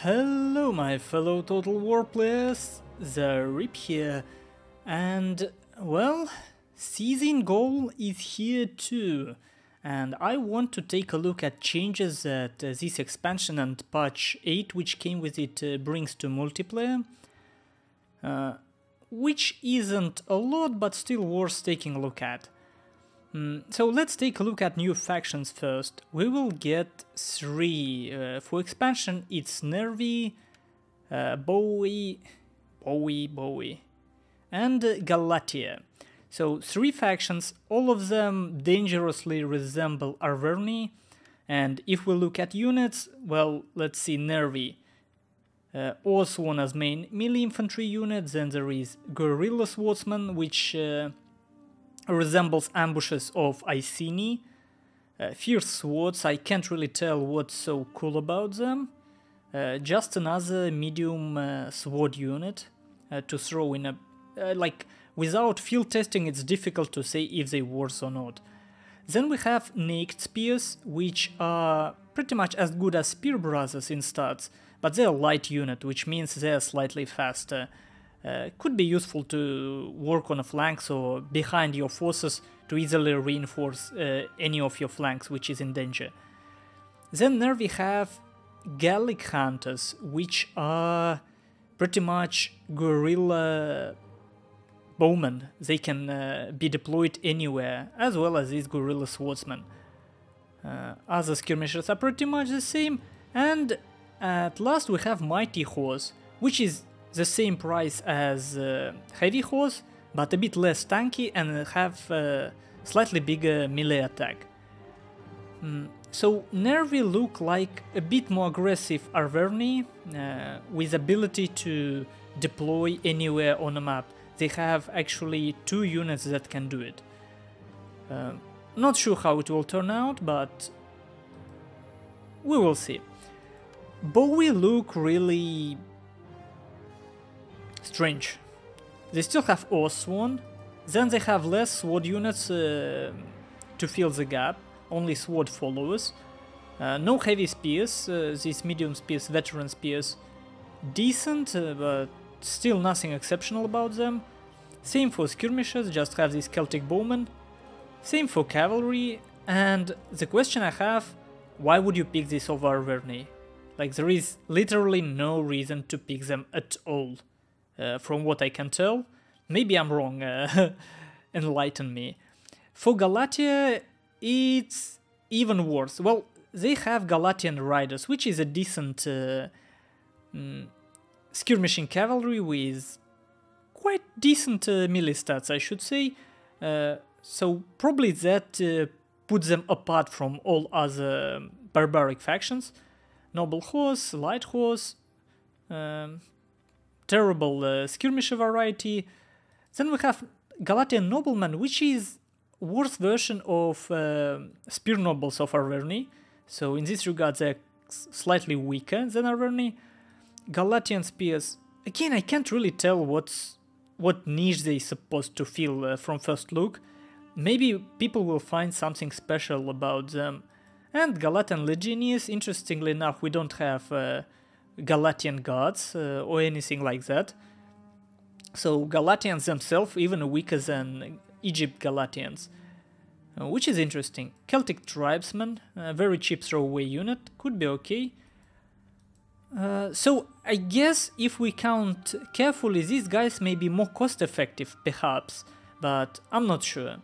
Hello my fellow Total War players, Zaript here, and well, Caesar In Gaul is here too, and I want to take a look at changes that this expansion and patch 8 which came with it brings to multiplayer, which isn't a lot but still worth taking a look at. So let's take a look at new factions first. We will get 3. For expansion it's Nervi, Bowie, and Galatia. So 3 factions, all of them dangerously resemble Arverni. And if we look at units, well, let's see Nervi. Oswan as main melee infantry unit, then there is Guerrilla Swordsman, which resembles ambushes of Iceni. Fierce Swords, I can't really tell what's so cool about them. Just another medium sword unit to throw in a... without field testing it's difficult to say if they worth or not. Then we have Naked Spears, which are pretty much as good as Spear Brothers in stats, but they're a light unit, which means they're slightly faster. Could be useful to work on a flanks or behind your forces to easily reinforce any of your flanks which is in danger. Then there we have Gallic Hunters, which are pretty much guerrilla bowmen. They can be deployed anywhere, as well as these guerrilla swordsmen. Other skirmishers are pretty much the same, and at last we have Mighty Horse, which is the same price as Heavy Horse, but a bit less tanky and have slightly bigger melee attack. So Nervi look like a bit more aggressive Arverni, with ability to deploy anywhere on a map. They have actually 2 units that can do it. Not sure how it will turn out, but we will see. Bowie look really strange. They still have Oswan, then they have less sword units to fill the gap, only sword followers. No heavy spears, these medium spears, veteran spears, decent, but still nothing exceptional about them. Same for skirmishers, just have these Celtic bowmen. Same for cavalry, and the question I have, why would you pick this over Arverni? Like, there is literally no reason to pick them at all. From what I can tell. Maybe I'm wrong, enlighten me. For Galatia, it's even worse. Well, they have Galatian riders, which is a decent skirmishing cavalry with quite decent melee stats, I should say. So probably that puts them apart from all other barbaric factions. Noble Horse, Light Horse, terrible skirmisher variety. Then we have Galatian Nobleman, which is worse version of Spear Nobles of Arverni. So in this regard they're slightly weaker than Arverni. Galatian Spears, again I can't really tell what niche they're supposed to fill from first look. Maybe people will find something special about them. And Galatian Legionaries, interestingly enough, we don't have Galatian gods or anything like that. So Galatians themselves even weaker than Egypt Galatians, which is interesting. Celtic Tribesmen, a very cheap throwaway unit, could be okay. So I guess if we count carefully, these guys may be more cost effective perhaps, but I'm not sure.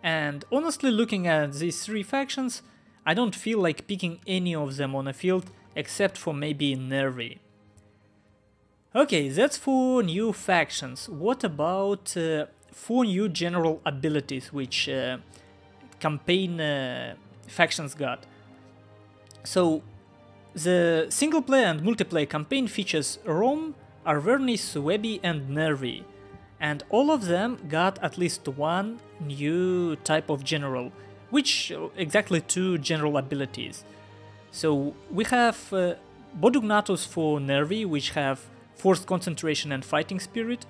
And honestly, looking at these 3 factions, I don't feel like picking any of them on a field except for maybe Nervi. Okay, that's for new factions. What about 4 new general abilities which campaign factions got? So the single player and multiplayer campaign features Rome, Arverni, Suebi and Nervi, and all of them got at least 1 new type of general, which exactly 2 general abilities. So we have Bodugnatus for Nervi, which have forced concentration and fighting spirit.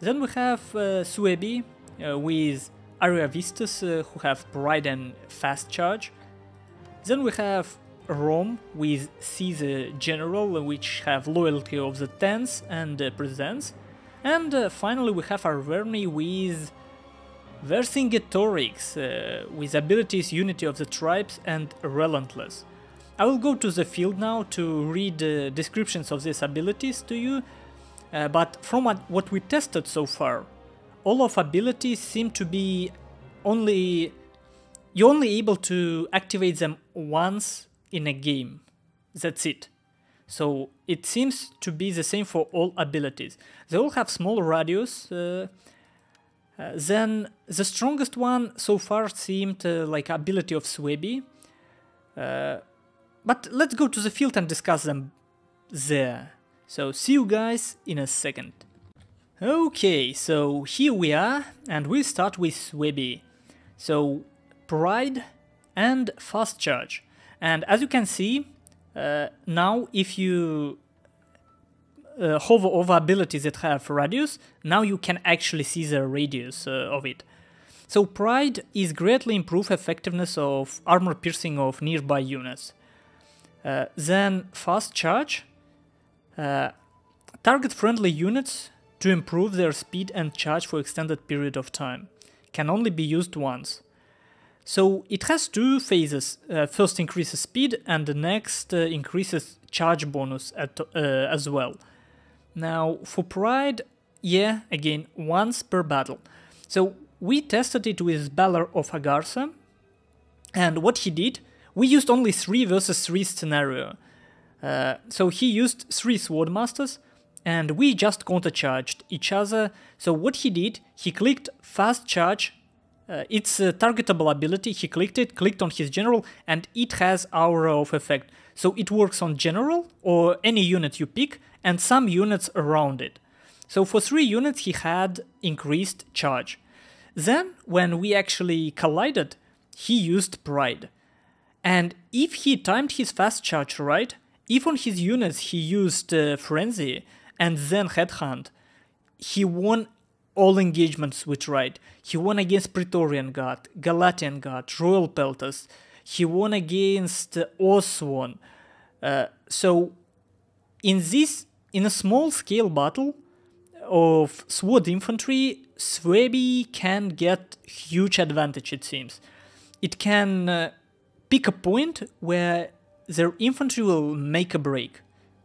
Then we have Suebi with Ariavistus, who have pride and fast charge. Then we have Rome with Caesar General, which have loyalty of the 10th and presence. And finally we have Arverni with Vercingetorix, with abilities Unity of the Tribes and Relentless. I will go to the field now to read descriptions of these abilities to you, but from what we tested so far, all of abilities seem to be you're only able to activate them once in a game. That's it. So it seems to be the same for all abilities. They all have small radius. Then the strongest one so far seemed like ability of Swebby. But let's go to the field and discuss them there. So see you guys in a second. Okay, so here we are, and we'll start with Swebby. So Pride and Fast Charge. And as you can see, now if you hover over abilities that have radius, now you can actually see the radius of it. So Pride is greatly improved effectiveness of armor piercing of nearby units. Then Fast Charge, target friendly units to improve their speed and charge for extended period of time. Can only be used once. So it has two phases. First increases speed and the next increases charge bonus as well. Now for Pride, yeah, again, once per battle. So we tested it with Balor of Agartha, and what he did, we used only 3 versus 3 scenario. So he used 3 Swordmasters, and we just countercharged each other. So what he did, he clicked Fast Charge. It's a targetable ability, he clicked it, clicked on his general, and it has Aura of Effect. So it works on general, or any unit you pick, and some units around it. So for 3 units he had increased charge. Then, when we actually collided, he used Pride. And if he timed his fast charge right, if on his units he used Frenzy and then Headhunt, he won all engagements with Pride. He won against Praetorian Guard, Galatian Guard, Royal Peltas. He won against Oswan. So in a small scale battle of Sword Infantry, Swebby can get huge advantage, it seems. It can pick a point where their infantry will make a break,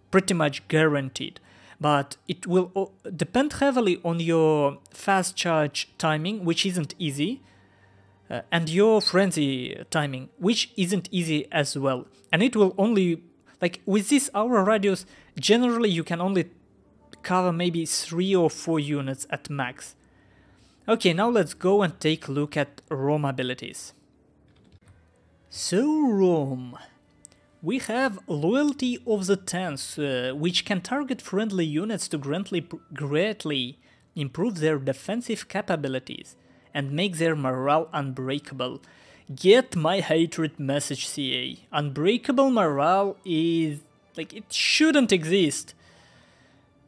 pretty much guaranteed. But it will depend heavily on your fast charge timing, which isn't easy, and your frenzy timing, which isn't easy as well. And it will only, like with this Aura radius, generally you can only cover maybe 3 or 4 units at max. Okay, now let's go and take a look at Rome abilities. So Rome. We have Loyalty of the 10th, which can target friendly units to greatly improve their defensive capabilities and make their morale unbreakable. Get my hatred message, CA. Unbreakable morale is... like, it shouldn't exist.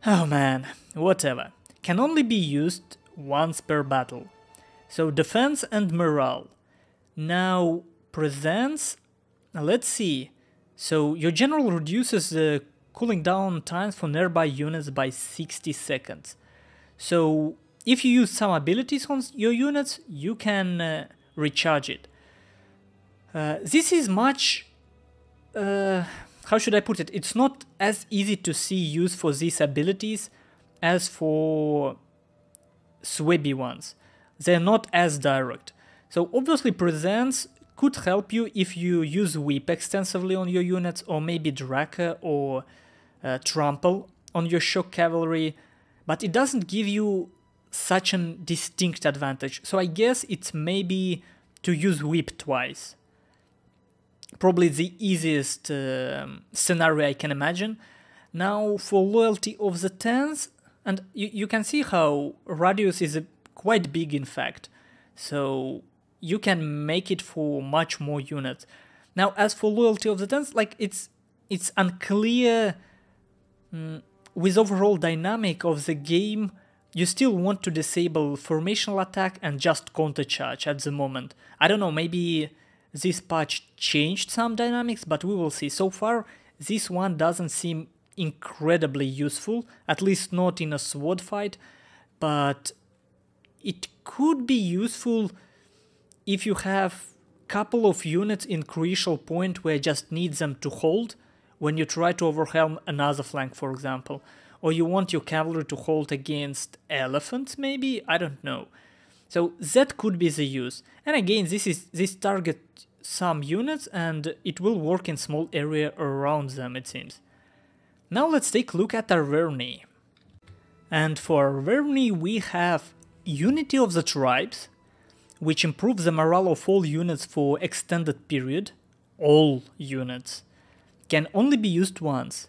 Oh man, whatever. Can only be used once per battle. So defense and morale. Now, presence... let's see. So your general reduces the cooling down times for nearby units by 60 seconds. So if you use some abilities on your units, you can recharge it. This is much... how should I put it? It's not as easy to see use for these abilities as for Swebby ones. They're not as direct. So obviously presence could help you if you use Whip extensively on your units, or maybe Draka or Trample on your Shock Cavalry, but it doesn't give you such a distinct advantage. So I guess it's maybe to use Whip twice. Probably the easiest scenario I can imagine. Now for Loyalty of the 10th, and you can see how radius is quite big in fact, so you can make it for much more units. Now as for Loyalty of the 10th, like it's unclear with overall dynamic of the game. You still want to disable formational attack and just counter charge at the moment. I don't know, maybe this patch changed some dynamics, but we will see. So far, this one doesn't seem incredibly useful, at least not in a sword fight, but it could be useful if you have couple of units in crucial point where just need them to hold when you try to overwhelm another flank, for example. Or you want your cavalry to hold against elephants, maybe? I don't know. So that could be the use. And again, this target some units and it will work in small area around them, it seems. Now let's take a look at Arverni. And for Arverni we have Unity of the Tribes, which improves the morale of all units for extended period. All units. Can only be used once.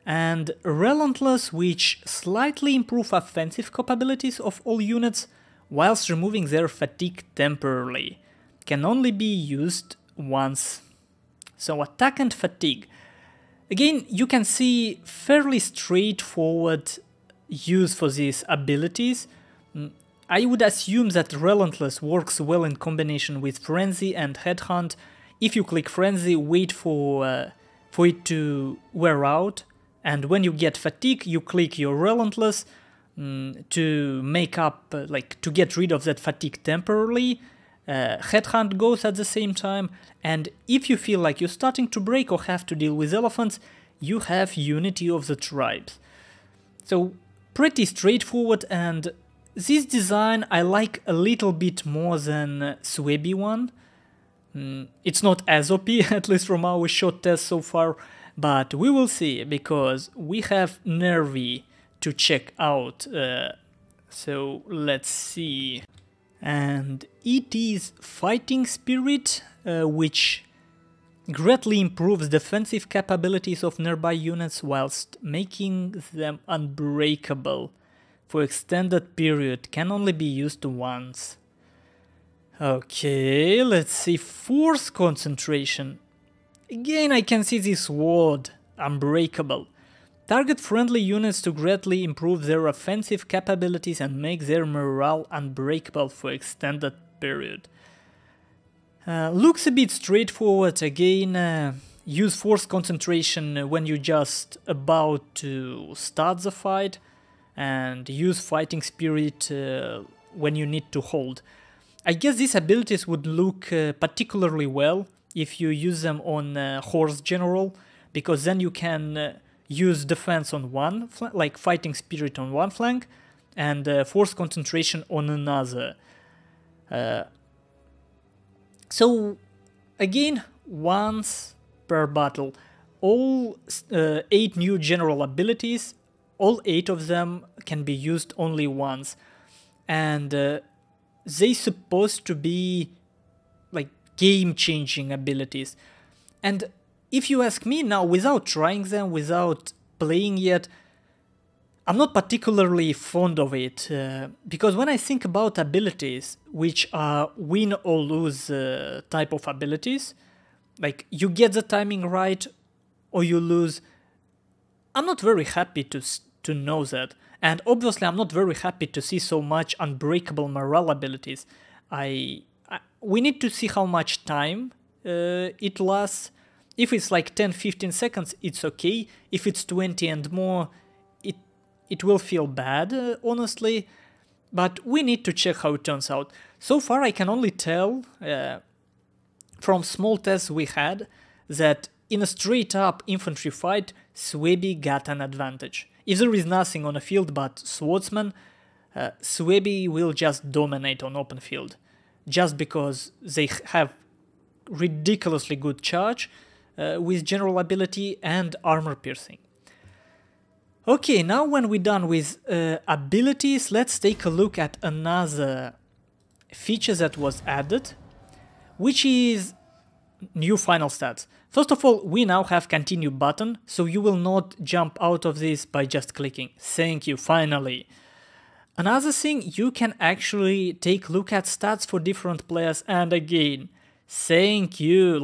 And Relentless, which slightly improve offensive capabilities of all units whilst removing their fatigue temporarily. Can only be used once. So attack and fatigue. Again, you can see fairly straightforward use for these abilities. I would assume that Relentless works well in combination with Frenzy and Headhunt. If you click Frenzy, wait for it to wear out, and when you get fatigue, you click your Relentless to make up, to get rid of that fatigue temporarily. Headhunt goes at the same time, and if you feel like you're starting to break or have to deal with elephants, you have Unity of the Tribes. So pretty straightforward, and this design I like a little bit more than Swaby one. It's not as OP, at least from our short test so far, but we will see, because we have Nervy to check out. So let's see. And it is Fighting Spirit, which greatly improves defensive capabilities of nearby units whilst making them unbreakable for extended period. Can only be used once. Okay, let's see. Force Concentration. Again, I can see this word, unbreakable. Target friendly units to greatly improve their offensive capabilities and make their morale unbreakable for extended period. Looks a bit straightforward. Again, use Force Concentration when you're just about to start the fight, and use Fighting Spirit when you need to hold. I guess these abilities would look particularly well if you use them on Horse General, because then you can use defense on one flank, like Fighting Spirit on one flank, and Force Concentration on another. So again, once per battle. All 8 new general abilities, all 8 of them can be used only once, and they supposed to be like game-changing abilities. And if you ask me now, without trying them, without playing yet, I'm not particularly fond of it, because when I think about abilities, which are win or lose type of abilities, like you get the timing right or you lose, I'm not very happy to know that. And obviously I'm not very happy to see so much unbreakable morale abilities. We need to see how much time it lasts. If it's like 10-15 seconds, it's okay. If it's 20 and more, it will feel bad, honestly. But we need to check how it turns out. So far I can only tell from small tests we had that in a straight up infantry fight, Swaby got an advantage. If there is nothing on the field but swordsman, Swaby will just dominate on open field. Just because they have ridiculously good charge with general ability and armor piercing. Okay, now when we're done with abilities, let's take a look at another feature that was added, which is new final stats. First of all, we now have continue button, so you will not jump out of this by just clicking. Thank you, finally. Another thing, you can actually take a look at stats for different players, and again, thank you.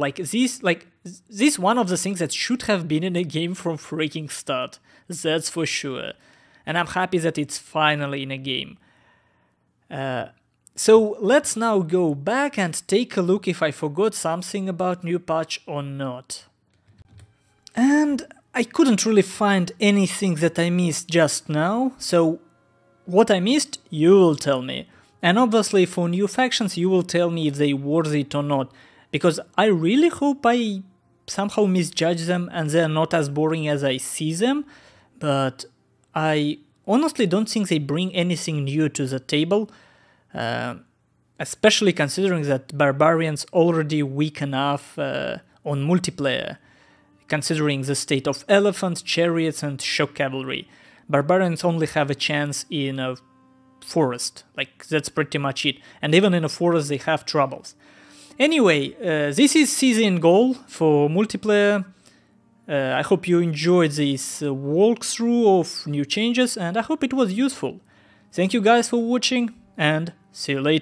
This one of the things that should have been in a game from freaking start. That's for sure. And I'm happy that it's finally in a game. So let's now go back and take a look if I forgot something about new patch or not. And I couldn't really find anything that I missed just now, so what I missed, you will tell me. And obviously for new factions you will tell me if they worth it or not, because I really hope I somehow misjudge them and they're not as boring as I see them, but I honestly don't think they bring anything new to the table, especially considering that Barbarians already weak enough on multiplayer, considering the state of elephants, chariots and shock cavalry. Barbarians only have a chance in a forest, like that's pretty much it, and even in a forest they have troubles. Anyway, this is Caesar In Gaul for multiplayer. I hope you enjoyed this walkthrough of new changes and I hope it was useful. Thank you guys for watching and see you later.